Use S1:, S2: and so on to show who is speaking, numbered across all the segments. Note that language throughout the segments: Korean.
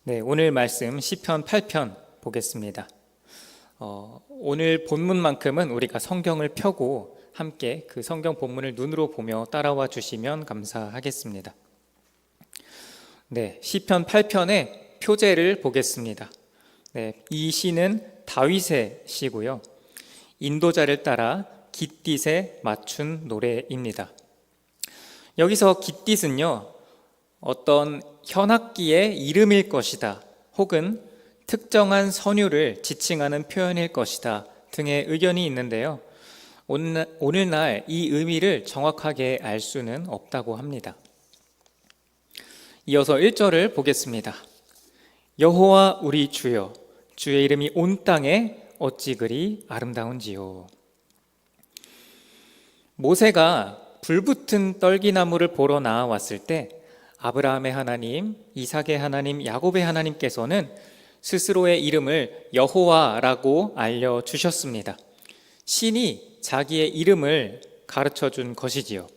S1: 네, 오늘 말씀 시편 8편 보겠습니다. 오늘 본문만큼은 우리가 성경을 펴고 함께 그 성경 본문을 눈으로 보며 따라와 주시면 감사하겠습니다. 네, 시편 8편의 표제를 보겠습니다. 네, 이 시는 다윗의 시고요. 인도자를 따라 깃딧에 맞춘 노래입니다. 여기서 깃딧은요, 어떤 현악기의 이름일 것이다, 혹은 특정한 선율을 지칭하는 표현일 것이다 등의 의견이 있는데요, 오늘날 이 의미를 정확하게 알 수는 없다고 합니다. 이어서 1절을 보겠습니다. 여호와 우리 주여, 주의 이름이 온 땅에 어찌 그리 아름다운지요. 모세가 불붙은 떨기나무를 보러 나아왔을 때 아브라함의 하나님, 이삭의 하나님, 야곱의 하나님께서는 스스로의 이름을 여호와라고 알려주셨습니다. 신이 자기의 이름을 가르쳐준 것이지요.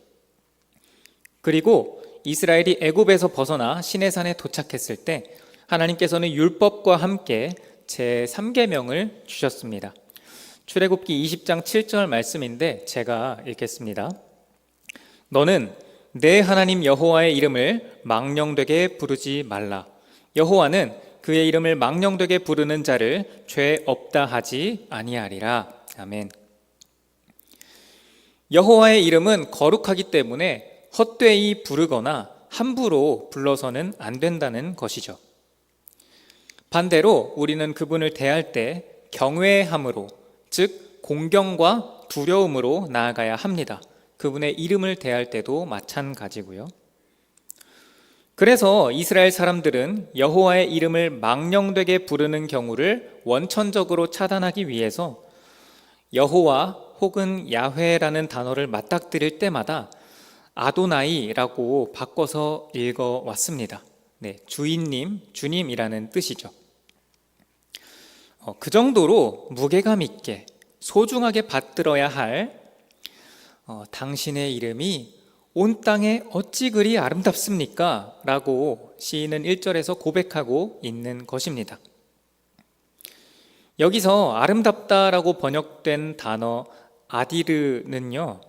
S1: 그리고 이스라엘이 애굽에서 벗어나 시내산에 도착했을 때 하나님께서는 율법과 함께 제3계명을 주셨습니다. 출애굽기 20장 7절 말씀인데 제가 읽겠습니다. 너는 내 하나님 여호와의 이름을 망령되게 부르지 말라. 여호와는 그의 이름을 망령되게 부르는 자를 죄 없다 하지 아니하리라. 아멘. 여호와의 이름은 거룩하기 때문에 헛되이 부르거나 함부로 불러서는 안 된다는 것이죠. 반대로 우리는 그분을 대할 때 경외함으로, 즉 공경과 두려움으로 나아가야 합니다. 그분의 이름을 대할 때도 마찬가지고요. 그래서 이스라엘 사람들은 여호와의 이름을 망령되게 부르는 경우를 원천적으로 차단하기 위해서 여호와 혹은 야훼라는 단어를 맞닥뜨릴 때마다 아도나이라고 바꿔서 읽어왔습니다. 네, 주인님, 주님이라는 뜻이죠. 그 정도로 무게감 있게 소중하게 받들어야 할 당신의 이름이 온 땅에 어찌 그리 아름답습니까? 라고 시인은 1절에서 고백하고 있는 것입니다. 여기서 아름답다라고 번역된 단어 아디르는요,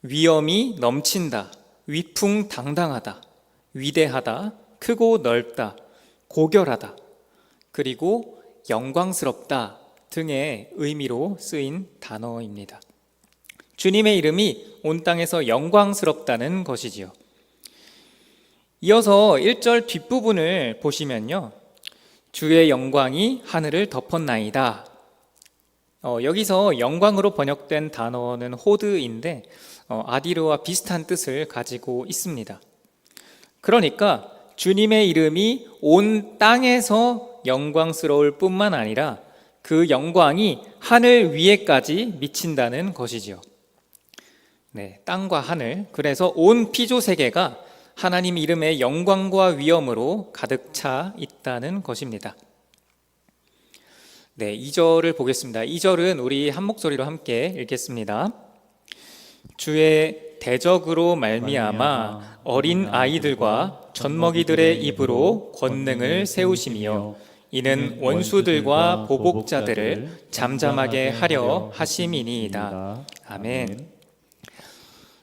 S1: 위엄이 넘친다, 위풍당당하다, 위대하다, 크고 넓다, 고결하다, 그리고 영광스럽다 등의 의미로 쓰인 단어입니다. 주님의 이름이 온 땅에서 영광스럽다는 것이지요. 이어서 1절 뒷부분을 보시면요, 주의 영광이 하늘을 덮었나이다. 여기서 영광으로 번역된 단어는 호드인데 아디르와 비슷한 뜻을 가지고 있습니다. 그러니까 주님의 이름이 온 땅에서 영광스러울 뿐만 아니라 그 영광이 하늘 위에까지 미친다는 것이지요. 네, 땅과 하늘, 그래서 온 피조세계가 하나님 이름의 영광과 위엄으로 가득 차 있다는 것입니다. 네, 2절을 보겠습니다. 2절은 우리 한 목소리로 함께 읽겠습니다. 주의 대적으로 말미암아 어린 아이들과 젖먹이들의 입으로 권능을 세우시며 이는 원수들과 보복자들을 잠잠하게 하려 하심이니이다. 아멘.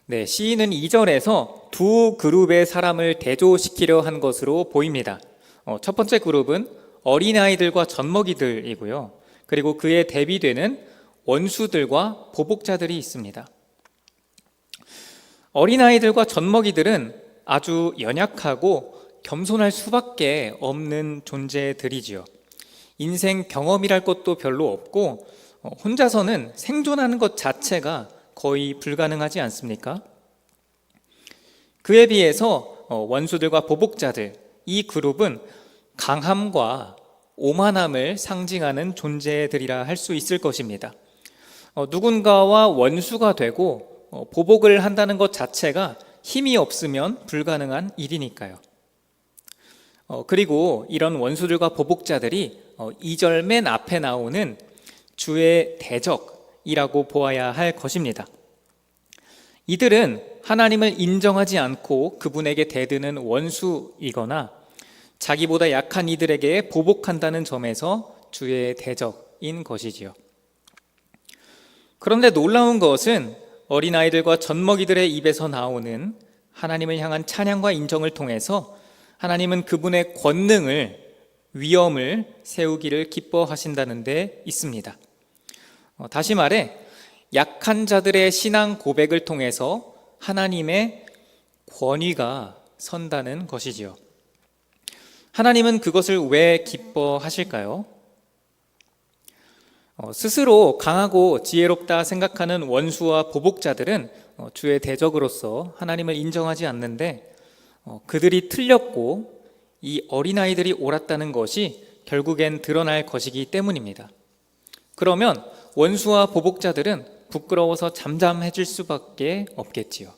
S1: 네, 시인은 2절에서 두 그룹의 사람을 대조시키려 한 것으로 보입니다. 첫 번째 그룹은 어린아이들과 젖먹이들이고요. 그리고 그에 대비되는 원수들과 보복자들이 있습니다. 어린아이들과 젖먹이들은 아주 연약하고 겸손할 수밖에 없는 존재들이지요. 인생 경험이랄 것도 별로 없고 혼자서는 생존하는 것 자체가 거의 불가능하지 않습니까? 그에 비해서 원수들과 보복자들, 이 그룹은 강함과 오만함을 상징하는 존재들이라 할 수 있을 것입니다. 누군가와 원수가 되고 보복을 한다는 것 자체가 힘이 없으면 불가능한 일이니까요. 그리고 이런 원수들과 보복자들이 2절 맨 앞에 나오는 주의 대적이라고 보아야 할 것입니다. 이들은 하나님을 인정하지 않고 그분에게 대드는 원수이거나 자기보다 약한 이들에게 보복한다는 점에서 주의 대적인 것이지요. 그런데 놀라운 것은 어린아이들과 젖먹이들의 입에서 나오는 하나님을 향한 찬양과 인정을 통해서 하나님은 그분의 권능을, 위엄을 세우기를 기뻐하신다는 데 있습니다. 다시 말해 약한 자들의 신앙 고백을 통해서 하나님의 권위가 선다는 것이지요. 하나님은 그것을 왜 기뻐하실까요? 스스로 강하고 지혜롭다 생각하는 원수와 보복자들은 주의 대적으로서 하나님을 인정하지 않는데 그들이 틀렸고 이 어린아이들이 옳았다는 것이 결국엔 드러날 것이기 때문입니다. 그러면 원수와 보복자들은 부끄러워서 잠잠해질 수밖에 없겠지요.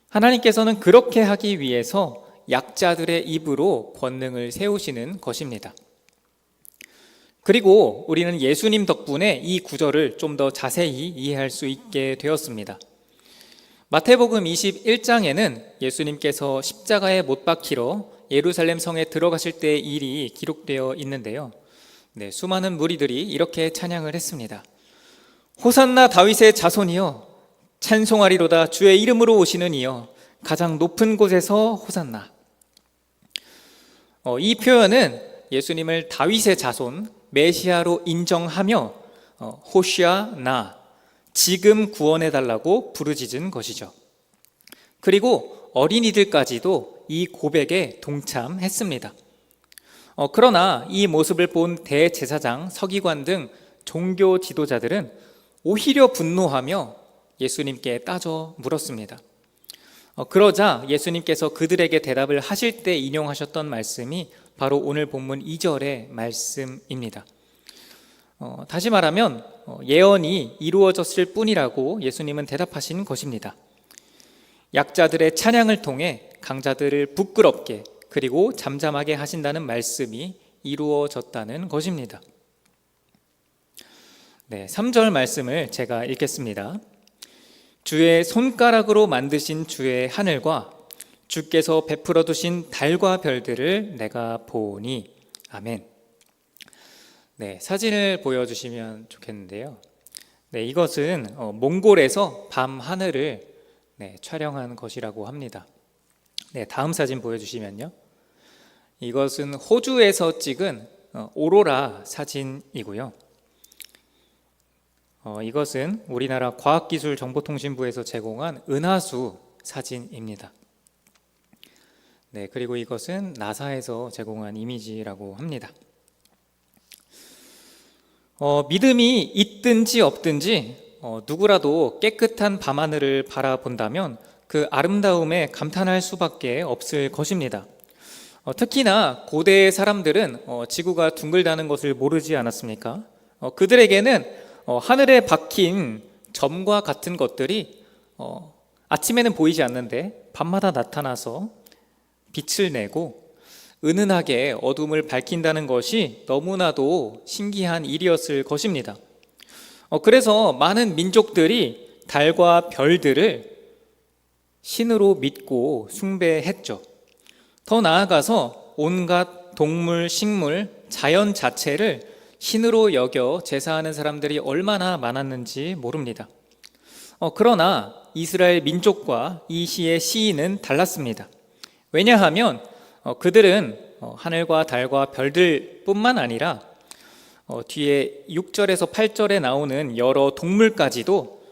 S1: 하나님께서는 그렇게 하기 위해서 약자들의 입으로 권능을 세우시는 것입니다. 그리고 우리는 예수님 덕분에 이 구절을 좀 더 자세히 이해할 수 있게 되었습니다. 마태복음 21장에는 예수님께서 십자가에 못 박히러 예루살렘 성에 들어가실 때의 일이 기록되어 있는데요. 수많은 무리들이 이렇게 찬양을 했습니다. 호산나 다윗의 자손이여, 찬송하리로다 주의 이름으로 오시는 이여, 가장 높은 곳에서 호산나. 이 표현은 예수님을 다윗의 자손, 메시아로 인정하며 호시아나, 지금 구원해달라고 부르짖은 것이죠. 그리고 어린이들까지도 이 고백에 동참했습니다. 그러나 이 모습을 본 대제사장, 서기관 등 종교 지도자들은 오히려 분노하며 예수님께 따져 물었습니다. 그러자 예수님께서 그들에게 대답을 하실 때 인용하셨던 말씀이 바로 오늘 본문 2절의 말씀입니다. 다시 말하면 예언이 이루어졌을 뿐이라고 예수님은 대답하신 것입니다. 약자들의 찬양을 통해 강자들을 부끄럽게 그리고 잠잠하게 하신다는 말씀이 이루어졌다는 것입니다. 3절 말씀을 제가 읽겠습니다. 주의 손가락으로 만드신 주의 하늘과 주께서 베풀어 두신 달과 별들을 내가 보니. 아멘. 사진을 보여주시면 좋겠는데요. 이것은 몽골에서 밤 하늘을 촬영한 것이라고 합니다. 다음 사진 보여주시면요. 이것은 호주에서 찍은 오로라 사진이고요. 이것은 우리나라 과학기술정보통신부에서 제공한 은하수 사진입니다. 그리고 이것은 나사에서 제공한 이미지라고 합니다. 믿음이 있든지 없든지 누구라도 깨끗한 밤하늘을 바라본다면 그 아름다움에 감탄할 수밖에 없을 것입니다. 특히나 고대의 사람들은 지구가 둥글다는 것을 모르지 않았습니까? 그들에게는 하늘에 박힌 점과 같은 것들이 아침에는 보이지 않는데 밤마다 나타나서 빛을 내고 은은하게 어둠을 밝힌다는 것이 너무나도 신기한 일이었을 것입니다. 그래서 많은 민족들이 달과 별들을 신으로 믿고 숭배했죠. 더 나아가서 온갖 동물, 식물, 자연 자체를 신으로 여겨 제사하는 사람들이 얼마나 많았는지 모릅니다. 그러나 이스라엘 민족과 이 시의 시인은 달랐습니다. 왜냐하면 그들은 하늘과 달과 별들뿐만 아니라 뒤에 6절에서 8절에 나오는 여러 동물까지도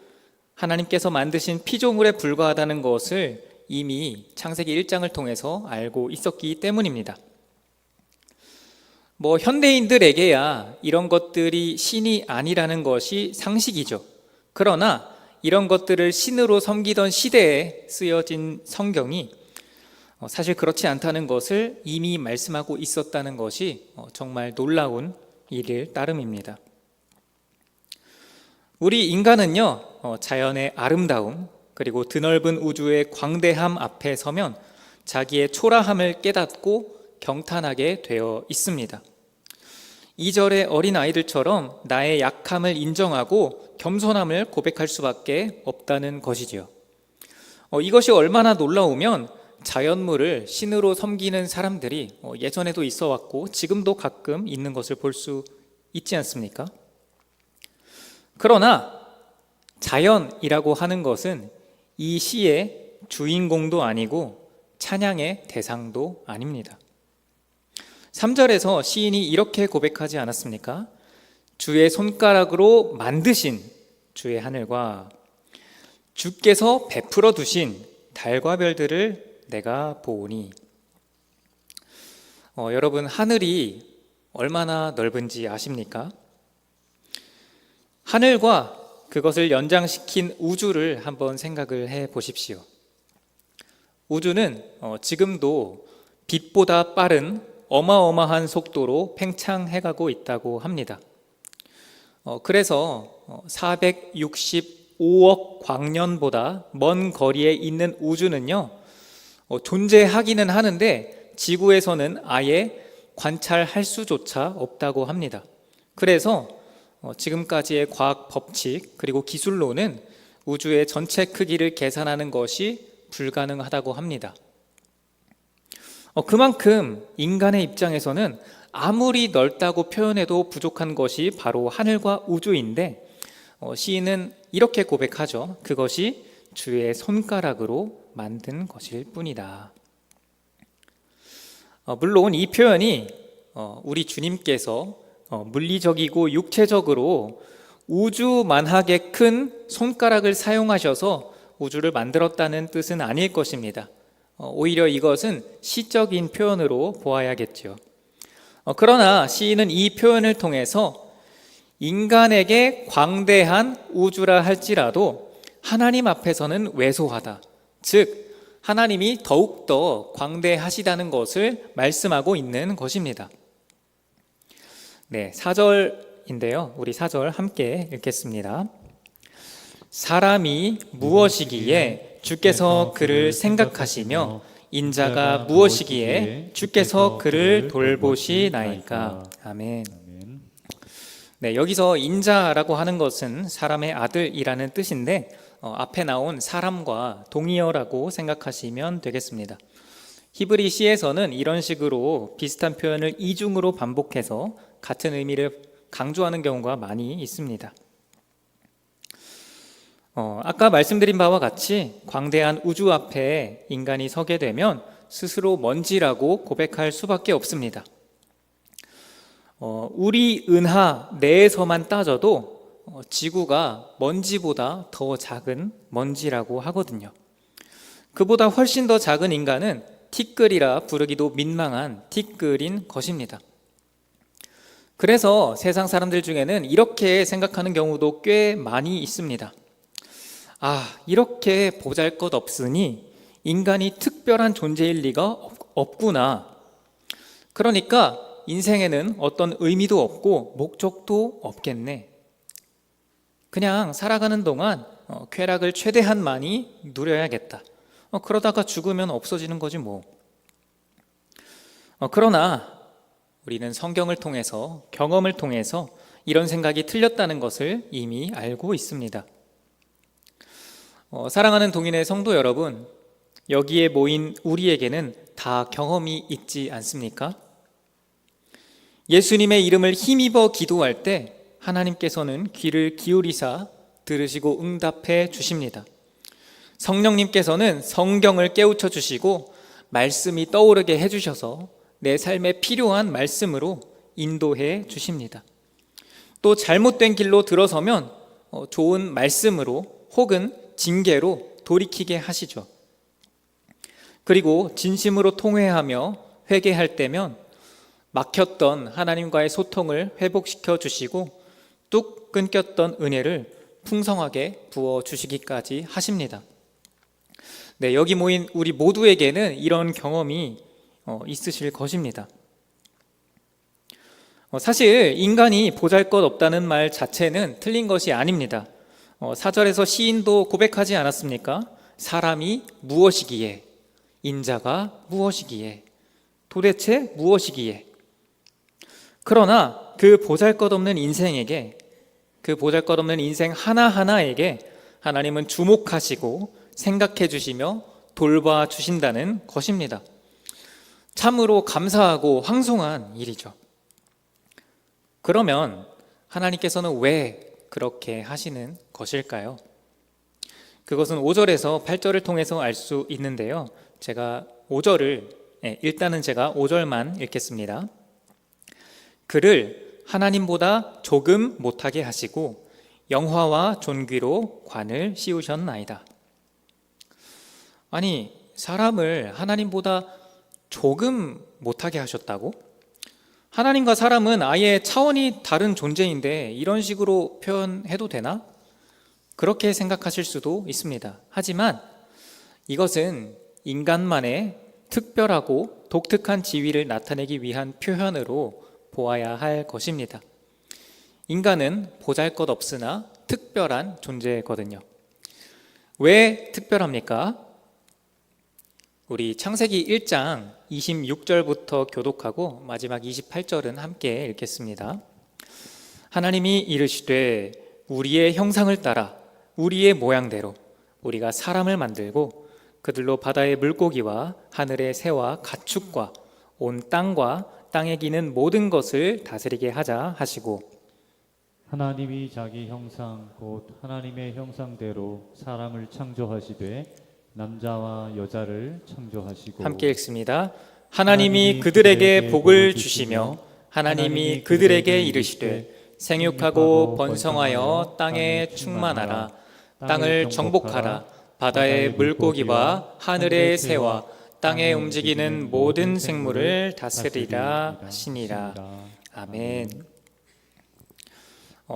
S1: 하나님께서 만드신 피조물에 불과하다는 것을 이미 창세기 1장을 통해서 알고 있었기 때문입니다. 현대인들에게야 이런 것들이 신이 아니라는 것이 상식이죠. 그러나 이런 것들을 신으로 섬기던 시대에 쓰여진 성경이 사실 그렇지 않다는 것을 이미 말씀하고 있었다는 것이 정말 놀라운 일일 따름입니다. 우리 인간은요, 자연의 아름다움 그리고 드넓은 우주의 광대함 앞에 서면 자기의 초라함을 깨닫고 경탄하게 되어 있습니다. 2절의 어린아이들처럼 나의 약함을 인정하고 겸손함을 고백할 수밖에 없다는 것이지요. 이것이 얼마나 놀라우면 자연물을 신으로 섬기는 사람들이 예전에도 있어 왔고 지금도 가끔 있는 것을 볼 수 있지 않습니까? 그러나 자연이라고 하는 것은 이 시의 주인공도 아니고 찬양의 대상도 아닙니다. 3절에서 시인이 이렇게 고백하지 않았습니까? 주의 손가락으로 만드신 주의 하늘과 주께서 베풀어 두신 달과 별들을 내가 보오니. 여러분, 하늘이 얼마나 넓은지 아십니까? 하늘과 그것을 연장시킨 우주를 한번 생각을 해 보십시오. 우주는 지금도 빛보다 빠른 어마어마한 속도로 팽창해가고 있다고 합니다. 그래서 465억 광년보다 먼 거리에 있는 우주는요, 존재하기는 하는데 지구에서는 아예 관찰할 수조차 없다고 합니다. 그래서 지금까지의 과학 법칙 그리고 기술로는 우주의 전체 크기를 계산하는 것이 불가능하다고 합니다. 그만큼 인간의 입장에서는 아무리 넓다고 표현해도 부족한 것이 바로 하늘과 우주인데 시인은 이렇게 고백하죠. 그것이 주의 손가락으로 만든 것일 뿐이다. 물론 이 표현이 우리 주님께서 물리적이고 육체적으로 우주만하게 큰 손가락을 사용하셔서 우주를 만들었다는 뜻은 아닐 것입니다. 오히려 이것은 시적인 표현으로 보아야겠죠. 그러나 시인은 이 표현을 통해서 인간에게 광대한 우주라 할지라도 하나님 앞에서는 왜소하다, 즉 하나님이 더욱더 광대하시다는 것을 말씀하고 있는 것입니다. 네, 4절인데요. 우리 4절 함께 읽겠습니다. 사람이 무엇이기에 주께서 그를 생각하시며 인자가 무엇이기에 주께서 그를 돌보시나이까. 아멘. 네, 여기서 인자라고 하는 것은 사람의 아들이라는 뜻인데 앞에 나온 사람과 동의어라고 생각하시면 되겠습니다. 히브리 시에서는 이런 식으로 비슷한 표현을 이중으로 반복해서 같은 의미를 강조하는 경우가 많이 있습니다. 아까 말씀드린 바와 같이 광대한 우주 앞에 인간이 서게 되면 스스로 먼지라고 고백할 수밖에 없습니다. 우리 은하 내에서만 따져도 지구가 먼지보다 더 작은 먼지라고 하거든요. 그보다 훨씬 더 작은 인간은 티끌이라 부르기도 민망한 티끌인 것입니다. 그래서 세상 사람들 중에는 이렇게 생각하는 경우도 꽤 많이 있습니다. 이렇게 보잘것없으니 인간이 특별한 존재일 리가 없구나. 그러니까 인생에는 어떤 의미도 없고 목적도 없겠네. 그냥 살아가는 동안 쾌락을 최대한 많이 누려야겠다. 그러다가 죽으면 없어지는 거지 뭐. 그러나 우리는 성경을 통해서, 경험을 통해서 이런 생각이 틀렸다는 것을 이미 알고 있습니다. 사랑하는 동인의 성도 여러분, 여기에 모인 우리에게는 다 경험이 있지 않습니까? 예수님의 이름을 힘입어 기도할 때 하나님께서는 귀를 기울이사 들으시고 응답해 주십니다. 성령님께서는 성경을 깨우쳐 주시고 말씀이 떠오르게 해주셔서 내 삶에 필요한 말씀으로 인도해 주십니다. 또 잘못된 길로 들어서면 좋은 말씀으로 혹은 징계로 돌이키게 하시죠. 그리고 진심으로 통회하며 회개할 때면 막혔던 하나님과의 소통을 회복시켜 주시고 뚝 끊겼던 은혜를 풍성하게 부어 주시기까지 하십니다. 네, 여기 모인 우리 모두에게는 이런 경험이 있으실 것입니다. 사실 인간이 보잘것없다는 말 자체는 틀린 것이 아닙니다. 4절에서 시인도 고백하지 않았습니까? 사람이 무엇이기에, 인자가 무엇이기에, 도대체 무엇이기에. 그러나 그 보잘것없는 인생에게, 그 보잘것없는 인생 하나하나에게 하나님은 주목하시고 생각해 주시며 돌봐 주신다는 것입니다. 참으로 감사하고 황송한 일이죠. 그러면 하나님께서는 왜 그렇게 하시는 것일까요? 그것은 5절에서 8절을 통해서 알 수 있는데요. 제가 5절만 읽겠습니다. 그를 하나님보다 조금 못하게 하시고 영화와 존귀로 관을 씌우셨나이다. 아니, 사람을 하나님보다 조금 못하게 하셨다고? 하나님과 사람은 아예 차원이 다른 존재인데 이런 식으로 표현해도 되나? 그렇게 생각하실 수도 있습니다. 하지만 이것은 인간만의 특별하고 독특한 지위를 나타내기 위한 표현으로 보아야 할 것입니다. 인간은 보잘것없으나 특별한 존재거든요. 왜 특별합니까? 우리 창세기 1장 26절부터 교독하고 마지막 28절은 함께 읽겠습니다. 하나님이 이르시되 우리의 형상을 따라 우리의 모양대로 우리가 사람을 만들고 그들로 바다의 물고기와 하늘의 새와 가축과 온 땅과 땅에 기는 모든 것을 다스리게 하자 하시고,
S2: 하나님이 자기 형상 곧 하나님의 형상대로 사람을 창조하시되 남자와 여자를 창조하시고.
S1: 함께 읽습니다. 하나님이 그들에게 복을 주시며 하나님이 그들에게 이르시되 생육하고 번성하여 땅에 충만하라. 땅을 정복하라. 바다의 물고기와 하늘의 새와 땅에 움직이는 모든 생물을 다스리라 하시니라. 아멘.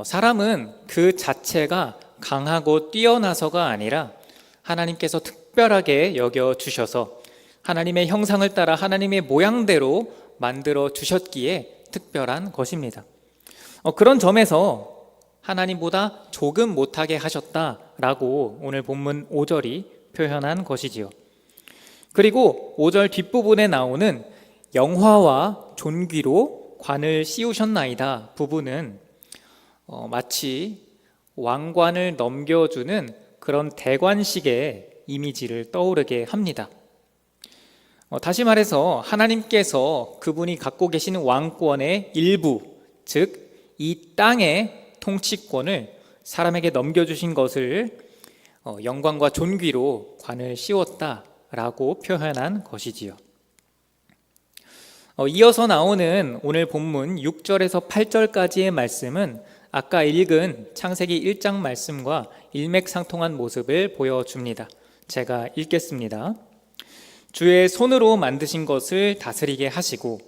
S1: 사람은 그 자체가 강하고 뛰어나서가 아니라 하나님께서 특별하게 여겨주셔서 하나님의 형상을 따라 하나님의 모양대로 만들어 주셨기에 특별한 것입니다. 그런 점에서 하나님보다 조금 못하게 하셨다라고 오늘 본문 5절이 표현한 것이지요. 그리고 5절 뒷부분에 나오는 영화와 존귀로 관을 씌우셨나이다 부분은 마치 왕관을 넘겨주는 그런 대관식의 이미지를 떠오르게 합니다. 다시 말해서 하나님께서 그분이 갖고 계시는 왕권의 일부, 즉 이 땅의 통치권을 사람에게 넘겨주신 것을 영광과 존귀로 관을 씌웠다라고 표현한 것이지요. 이어서 나오는 오늘 본문 6절에서 8절까지의 말씀은 아까 읽은 창세기 1장 말씀과 일맥상통한 모습을 보여줍니다. 제가 읽겠습니다. 주의 손으로 만드신 것을 다스리게 하시고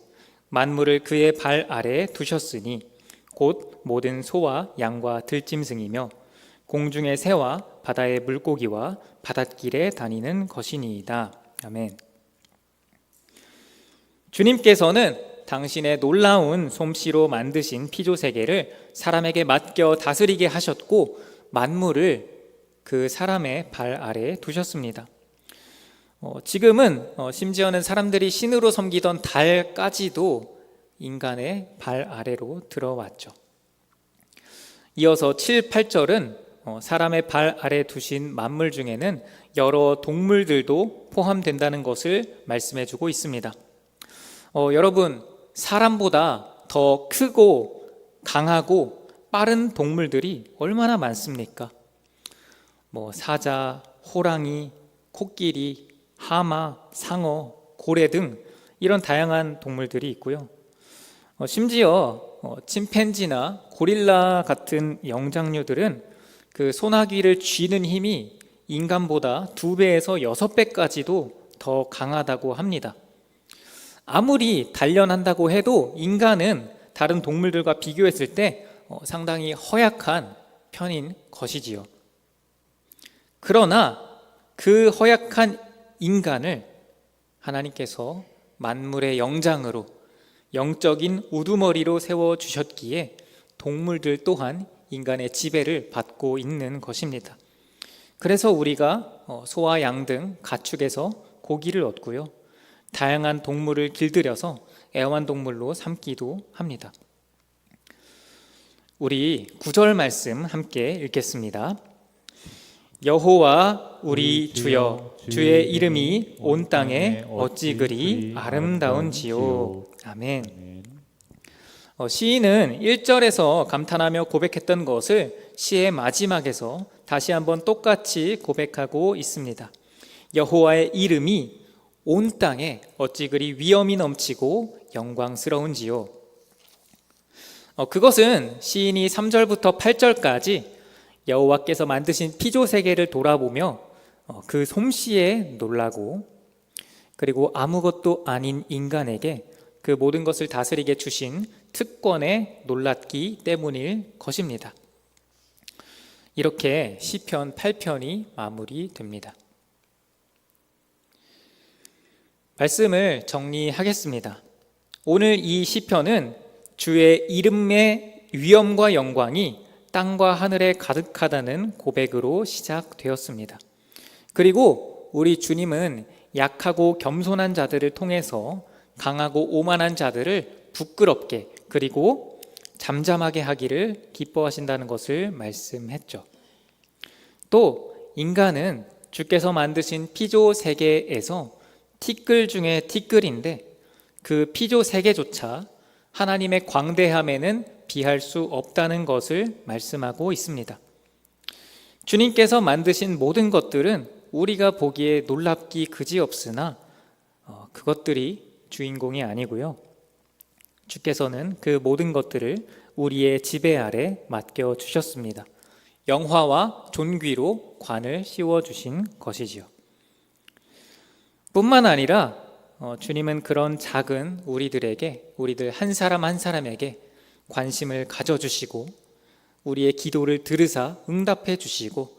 S1: 만물을 그의 발 아래 두셨으니 곧 모든 소와 양과 들짐승이며 공중의 새와 바다의 물고기와 바닷길에 다니는 것이니이다. 아멘. 주님께서는 당신의 놀라운 솜씨로 만드신 피조세계를 사람에게 맡겨 다스리게 하셨고 만물을 그 사람의 발 아래에 두셨습니다. 지금은 심지어는 사람들이 신으로 섬기던 달까지도 인간의 발 아래로 들어왔죠. 이어서 7, 8절은 사람의 발 아래 두신 만물 중에는 여러 동물들도 포함된다는 것을 말씀해주고 있습니다. 여러분, 사람보다 더 크고 강하고 빠른 동물들이 얼마나 많습니까? 사자, 호랑이, 코끼리, 하마, 상어, 고래 등 이런 다양한 동물들이 있고요. 심지어 침팬지나 고릴라 같은 영장류들은 그 소나기를 쥐는 힘이 인간보다 2배에서 6배까지도 더 강하다고 합니다. 아무리 단련한다고 해도 인간은 다른 동물들과 비교했을 때 상당히 허약한 편인 것이지요. 그러나 그 허약한 인간을 하나님께서 만물의 영장으로 영적인 우두머리로 세워주셨기에 동물들 또한 인간의 지배를 받고 있는 것입니다. 그래서 우리가 소와 양 등 가축에서 고기를 얻고요, 다양한 동물을 길들여서 애완동물로 삼기도 합니다. 우리 9절 말씀 함께 읽겠습니다. 여호와 우리 주여, 주의 이름이 온 땅에 어찌 그리 아름다운지요. 아멘. 시인은 1절에서 감탄하며 고백했던 것을 시의 마지막에서 다시 한번 똑같이 고백하고 있습니다. 여호와의 이름이 온 땅에 어찌 그리 위엄이 넘치고 영광스러운지요. 그것은 시인이 3절부터 8절까지 여호와께서 만드신 피조 세계를 돌아보며 그 솜씨에 놀라고, 그리고 아무것도 아닌 인간에게 그 모든 것을 다스리게 주신 특권에 놀랐기 때문일 것입니다. 이렇게 시편 8편이 마무리됩니다. 말씀을 정리하겠습니다. 오늘 이 시편은 주의 이름의 위엄과 영광이 땅과 하늘에 가득하다는 고백으로 시작되었습니다. 그리고 우리 주님은 약하고 겸손한 자들을 통해서 강하고 오만한 자들을 부끄럽게 그리고 잠잠하게 하기를 기뻐하신다는 것을 말씀했죠. 또 인간은 주께서 만드신 피조 세계에서 티끌 중에 티끌인데 그 피조 세계조차 하나님의 광대함에는 비할 수 없다는 것을 말씀하고 있습니다. 주님께서 만드신 모든 것들은 우리가 보기에 놀랍기 그지없으나 그것들이 주인공이 아니고요. 주께서는 그 모든 것들을 우리의 지배 아래 맡겨 주셨습니다. 영화와 존귀로 관을 씌워 주신 것이지요. 뿐만 아니라 주님은 그런 작은 우리들 한 사람 한 사람에게 관심을 가져주시고 우리의 기도를 들으사 응답해 주시고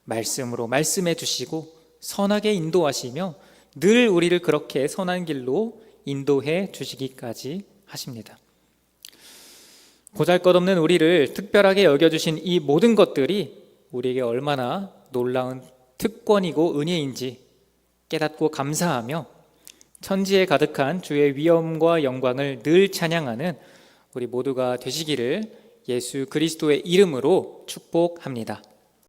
S1: 말씀으로 말씀해 주시고 선하게 인도하시며 늘 우리를 그렇게 선한 길로 인도해 주시기까지 하십니다. 보잘것없는 우리를 특별하게 여겨주신 이 모든 것들이 우리에게 얼마나 놀라운 특권이고 은혜인지 깨닫고 감사하며 천지에 가득한 주의 위엄과 영광을 늘 찬양하는 우리 모두가 되시기를 예수 그리스도의 이름으로 축복합니다.